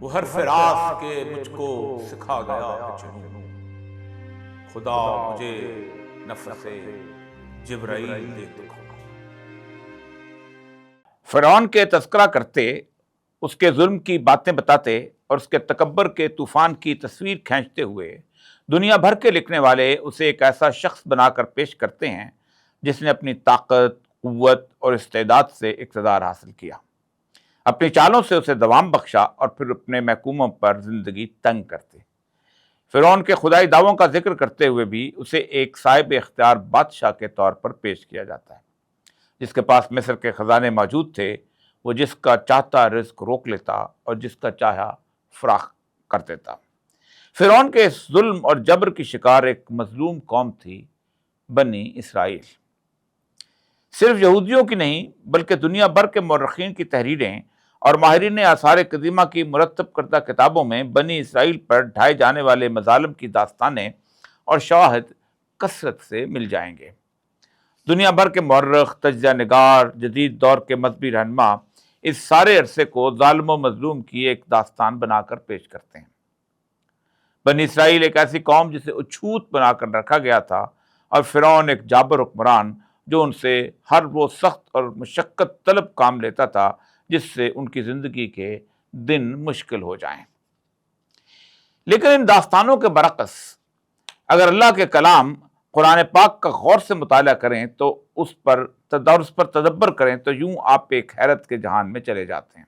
وہ حرف راست کے مجھ کو سکھا گیا ہے جنوں، خدا مجھے نفس جبرائیل دے دکھا۔ فرعون کے تذکرہ کرتے، اس کے ظلم کی باتیں بتاتے اور اس کے تکبر کے طوفان کی تصویر کھینچتے ہوئے دنیا بھر کے لکھنے والے اسے ایک ایسا شخص بنا کر پیش کرتے ہیں جس نے اپنی طاقت، قوت اور استعداد سے اقتدار حاصل کیا، اپنی چالوں سے اسے دوام بخشا اور پھر اپنے محکوموں پر زندگی تنگ کرتے۔ فرعون کے خدائی دعووں کا ذکر کرتے ہوئے بھی اسے ایک صاحب اختیار بادشاہ کے طور پر پیش کیا جاتا ہے، جس کے پاس مصر کے خزانے موجود تھے، وہ جس کا چاہتا رزق روک لیتا اور جس کا چاہا فراخ کر دیتا۔ فرعون کے اس ظلم اور جبر کی شکار ایک مظلوم قوم تھی، بنی اسرائیل۔ صرف یہودیوں کی نہیں بلکہ دنیا بھر کے مورخین کی تحریریں اور ماہرین آثار قدیمہ کی مرتب کردہ کتابوں میں بنی اسرائیل پر ڈھائے جانے والے مظالم کی داستانیں اور شواہد کثرت سے مل جائیں گے۔ دنیا بھر کے مورخ، تجزیہ نگار، جدید دور کے مذہبی رہنما اس سارے عرصے کو ظالم و مظلوم کی ایک داستان بنا کر پیش کرتے ہیں۔ بنی اسرائیل ایک ایسی قوم جسے اچھوت بنا کر رکھا گیا تھا، اور فرعون ایک جابر حکمران جو ان سے ہر وہ سخت اور مشقت طلب کام لیتا تھا جس سے ان کی زندگی کے دن مشکل ہو جائیں۔ لیکن ان داستانوں کے برعکس اگر اللہ کے کلام قرآن پاک کا غور سے مطالعہ کریں تو اس پر تدبر کریں تو یوں آپ ایک حیرت کے جہان میں چلے جاتے ہیں۔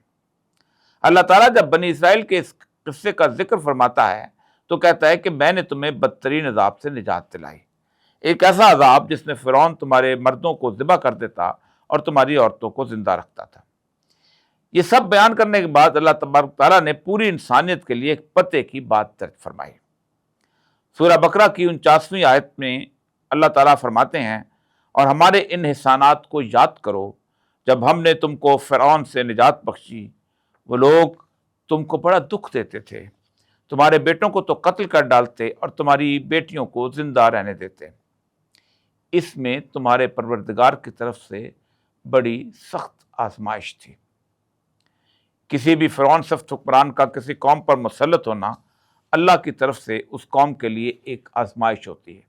اللہ تعالیٰ جب بنی اسرائیل کے اس قصے کا ذکر فرماتا ہے تو کہتا ہے کہ میں نے تمہیں بدترین عذاب سے نجات دلائی، ایک ایسا عذاب جس میں فرعون تمہارے مردوں کو ذبح کر دیتا اور تمہاری عورتوں کو زندہ رکھتا تھا۔ یہ سب بیان کرنے کے بعد اللہ تبارک تعالیٰ نے پوری انسانیت کے لیے ایک پتے کی بات درج فرمائی۔ سورہ بقرہ کی 49ویں آیت میں اللہ تعالیٰ فرماتے ہیں، اور ہمارے ان احسانات کو یاد کرو جب ہم نے تم کو فرعون سے نجات بخشی، وہ لوگ تم کو بڑا دکھ دیتے تھے، تمہارے بیٹوں کو تو قتل کر ڈالتے اور تمہاری بیٹیوں کو زندہ رہنے دیتے۔ اس میں تمہارے پروردگار کی طرف سے بڑی سخت آزمائش تھی۔ کسی بھی فرعون سخت حکمران کا کسی قوم پر مسلط ہونا اللہ کی طرف سے اس قوم کے لیے ایک آزمائش ہوتی ہے،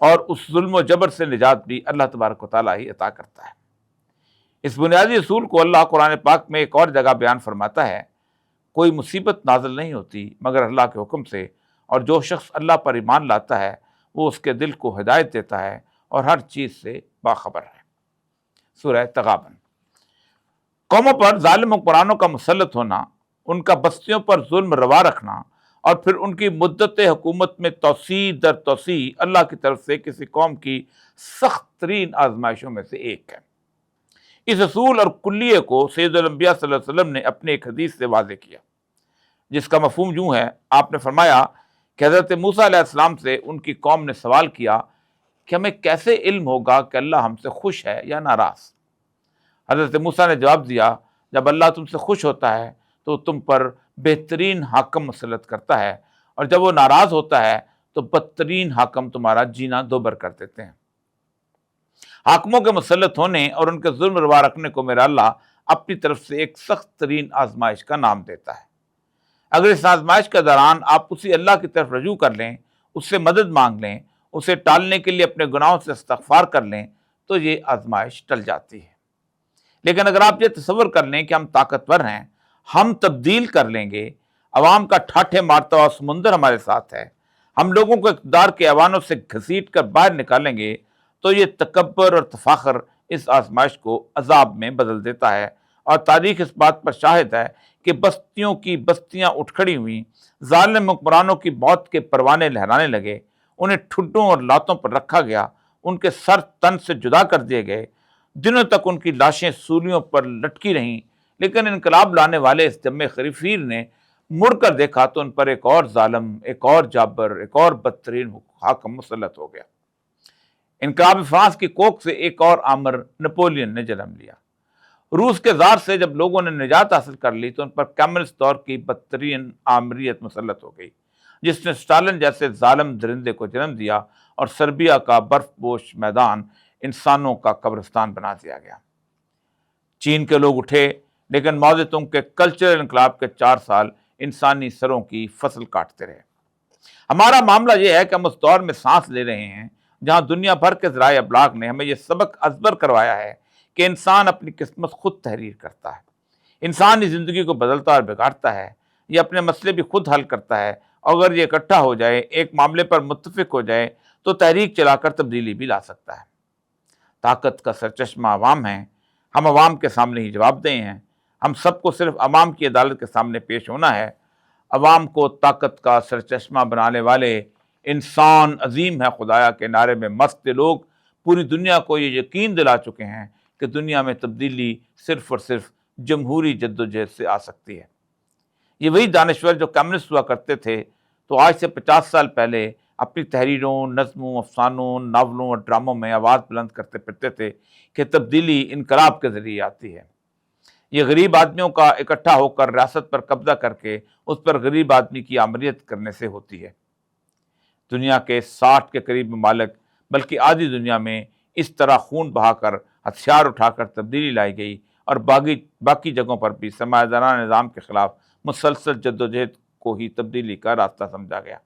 اور اس ظلم و جبر سے نجات بھی اللہ تبارک و تعالیٰ ہی عطا کرتا ہے۔ اس بنیادی اصول کو اللہ قرآن پاک میں ایک اور جگہ بیان فرماتا ہے، کوئی مصیبت نازل نہیں ہوتی مگر اللہ کے حکم سے، اور جو شخص اللہ پر ایمان لاتا ہے وہ اس کے دل کو ہدایت دیتا ہے اور ہر چیز سے باخبر ہے۔ سورہ تغابن۔ قوموں پر ظالم حکمرانوں کا مسلط ہونا، ان کا بستیوں پر ظلم روا رکھنا اور پھر ان کی مدت حکومت میں توسیع در توسیع اللہ کی طرف سے کسی قوم کی سخت ترین آزمائشوں میں سے ایک ہے۔ اس اصول اور کلیے کو سید الانبیاء صلی اللہ علیہ وسلم نے اپنے ایک حدیث سے واضح کیا، جس کا مفہوم یوں ہے، آپ نے فرمایا کہ حضرت موسیٰ علیہ السلام سے ان کی قوم نے سوال کیا کہ ہمیں کیسے علم ہوگا کہ اللہ ہم سے خوش ہے یا ناراض؟ حضرت موسیٰ نے جواب دیا، جب اللہ تم سے خوش ہوتا ہے تو تم پر بہترین حاکم مسلط کرتا ہے، اور جب وہ ناراض ہوتا ہے تو بدترین حاکم تمہارا جینا دوبر کر دیتے ہیں۔ حاکموں کے مسلط ہونے اور ان کے ظلم روا رکھنے کو میرا اللہ اپنی طرف سے ایک سخت ترین آزمائش کا نام دیتا ہے۔ اگر اس آزمائش کے دوران آپ اسی اللہ کی طرف رجوع کر لیں، اس سے مدد مانگ لیں، اسے ٹالنے کے لیے اپنے گناہوں سے استغفار کر لیں تو یہ آزمائش ٹل جاتی ہے۔ لیکن اگر آپ یہ تصور کر لیں کہ ہم طاقتور ہیں، ہم تبدیل کر لیں گے، عوام کا ٹھاٹھے مارتا ہوا سمندر ہمارے ساتھ ہے، ہم لوگوں کو اقتدار کے ایوانوں سے گھسیٹ کر باہر نکالیں گے، تو یہ تکبر اور تفاخر اس آزمائش کو عذاب میں بدل دیتا ہے، اور تاریخ اس بات پر شاہد ہے کہ بستیوں کی بستیاں اٹھ کھڑی ہوئیں، ظالم حکمرانوں کی موت کے پروانے لہرانے لگے، انہیں ٹھڈوں اور لاتوں پر رکھا گیا، ان کے سر تن سے جدا کر دیے گئے، دنوں تک ان کی لاشیں سولیوں پر لٹکی رہیں، لیکن انقلاب لانے والے اس جم خریفیر نے مڑ کر دیکھا تو ان پر ایک اور ظالم، ایک اور جابر، ایک اور بدترین حاکم مسلط ہو گیا۔ انقلاب فرانس کی کوکھ سے ایک اور آمر نپولین نے جنم لیا۔ روس کے زار سے جب لوگوں نے نجات حاصل کر لی تو ان پر کمیونسٹ دور کی بدترین آمریت مسلط ہو گئی، جس نے اسٹالن جیسے ظالم درندے کو جنم دیا، اور سربیا کا برف پوش میدان انسانوں کا قبرستان بنا دیا گیا۔ چین کے لوگ اٹھے، لیکن ماؤ زیدونگ کے کلچرل انقلاب کے 4 سال انسانی سروں کی فصل کاٹتے رہے۔ ہمارا معاملہ یہ ہے کہ ہم اس دور میں سانس لے رہے ہیں جہاں دنیا بھر کے ذرائع ابلاغ نے ہمیں یہ سبق ازبر کروایا ہے کہ انسان اپنی قسمت خود تحریر کرتا ہے، انسان اس زندگی کو بدلتا اور بگاڑتا ہے، یہ اپنے مسئلے بھی خود حل کرتا ہے، اور اگر یہ اکٹھا ہو جائے، ایک معاملے پر متفق ہو جائے تو تحریک چلا کر تبدیلی بھی لا سکتا ہے۔ طاقت کا سرچشمہ عوام ہیں، ہم عوام کے سامنے ہی جواب دہ ہیں، ہم سب کو صرف عوام کی عدالت کے سامنے پیش ہونا ہے۔ عوام کو طاقت کا سرچشمہ بنانے والے انسان عظیم ہے خدایا کے نعرے میں مست لوگ پوری دنیا کو یہ یقین دلا چکے ہیں کہ دنیا میں تبدیلی صرف اور صرف جمہوری جدوجہد سے آ سکتی ہے۔ یہ وہی دانشور جو کمیونسٹ ہوا کرتے تھے تو آج سے 50 سال پہلے اپنی تحریروں، نظموں، افسانوں، ناولوں اور ڈراموں میں آواز بلند کرتے پھرتے تھے کہ تبدیلی انقلاب کے ذریعے آتی ہے۔ یہ غریب آدمیوں کا اکٹھا ہو کر ریاست پر قبضہ کر کے اس پر غریب آدمی کی آمریت کرنے سے ہوتی ہے۔ دنیا کے 60 کے قریب ممالک بلکہ آدھی دنیا میں اس طرح خون بہا کر ہتھیار اٹھا کر تبدیلی لائی گئی، اور باقی جگہوں پر بھی سرمایہ دارانہ نظام کے خلاف مسلسل جدوجہد کو ہی تبدیلی کا راستہ سمجھا گیا۔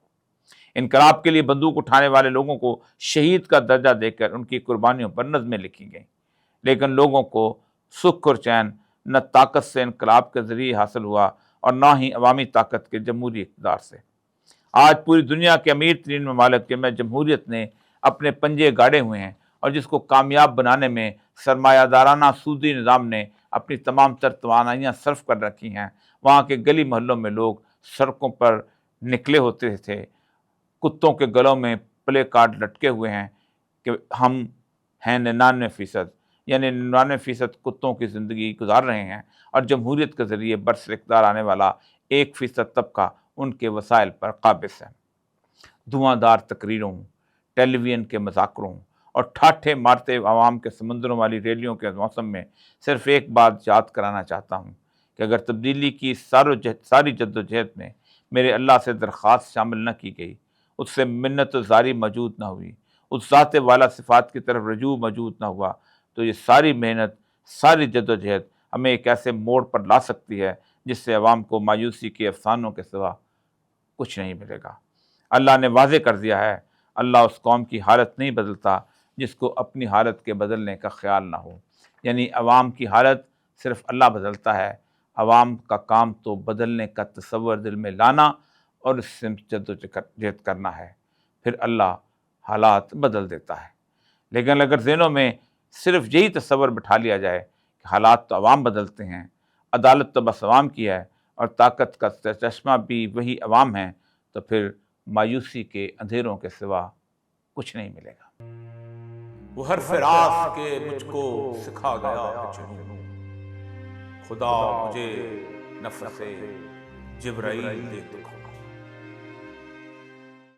انقلاب کے لیے بندوق اٹھانے والے لوگوں کو شہید کا درجہ دے کر ان کی قربانیوں پر نظمیں لکھی گئیں، لیکن لوگوں کو سکھ اور چین نہ طاقت سے انقلاب کے ذریعے حاصل ہوا اور نہ ہی عوامی طاقت کے جمہوری اقتدار سے۔ آج پوری دنیا کے امیر ترین ممالک جن میں جمہوریت نے اپنے پنجے گاڑے ہوئے ہیں اور جس کو کامیاب بنانے میں سرمایہ دارانہ سودی نظام نے اپنی تمام تر توانائیاں صرف کر رکھی ہیں، وہاں کے گلی محلوں میں لوگ سڑکوں پر نکلے ہوتے تھے، کتوں کے گلوں میں پلے کارڈ لٹکے ہوئے ہیں کہ ہم ہیں 99%، یعنی 99% کتوں کی زندگی گزار رہے ہیں، اور جمہوریت کے ذریعے برسر اقتدار آنے والا 1% طبقہ ان کے وسائل پر قابض ہے۔ دھواں دار تقریروں، ٹیلی ویژن کے مذاکروں اور ٹھاٹھے مارتے عوام کے سمندروں والی ریلیوں کے موسم میں صرف ایک بات یاد کرانا چاہتا ہوں کہ اگر تبدیلی کی ساری جدوجہد میں میرے اللہ سے درخواست شامل نہ کی گئی، اس سے منت و زاری موجود نہ ہوئی، اس ذات والا صفات کی طرف رجوع موجود نہ ہوا، تو یہ ساری محنت، ساری جدوجہد ہمیں ایک ایسے موڑ پر لا سکتی ہے جس سے عوام کو مایوسی کے افسانوں کے سوا کچھ نہیں ملے گا۔ اللہ نے واضح کر دیا ہے، اللہ اس قوم کی حالت نہیں بدلتا جس کو اپنی حالت کے بدلنے کا خیال نہ ہو۔ یعنی عوام کی حالت صرف اللہ بدلتا ہے، عوام کا کام تو بدلنے کا تصور دل میں لانا اور اس سے جدوجہد کرنا ہے، پھر اللہ حالات بدل دیتا ہے۔ لیکن اگر ذہنوں میں صرف یہی تصور بٹھا لیا جائے کہ حالات تو عوام بدلتے ہیں، عدالت تو بس عوام کی ہے، اور طاقت کا چشمہ بھی وہی عوام ہے، تو پھر مایوسی کے اندھیروں کے سوا کچھ نہیں ملے گا۔ وہ ہر فراز کے مجھ کو سکھا گیا ہے جنوں، خدا مجھے نفس جبرائیل دے تو